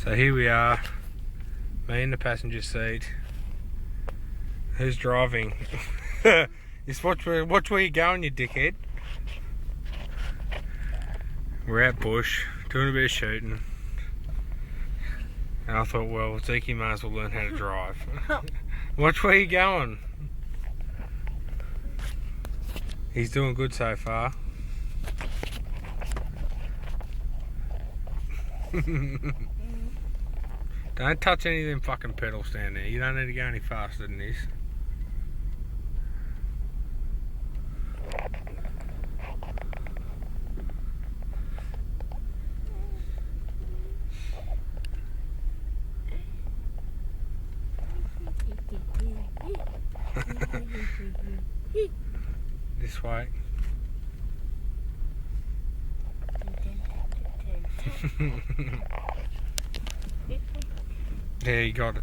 So here we are, me in the passenger seat. Who's driving? Just watch where you're going, you dickhead. We're out bush, doing a bit of shooting. And I thought, well, Zeke might as well learn how to drive. Watch where you're going. He's doing good so far. Don't touch any of them fucking pedals down there. You don't need to go any faster than this. This way. Yeah, you got it.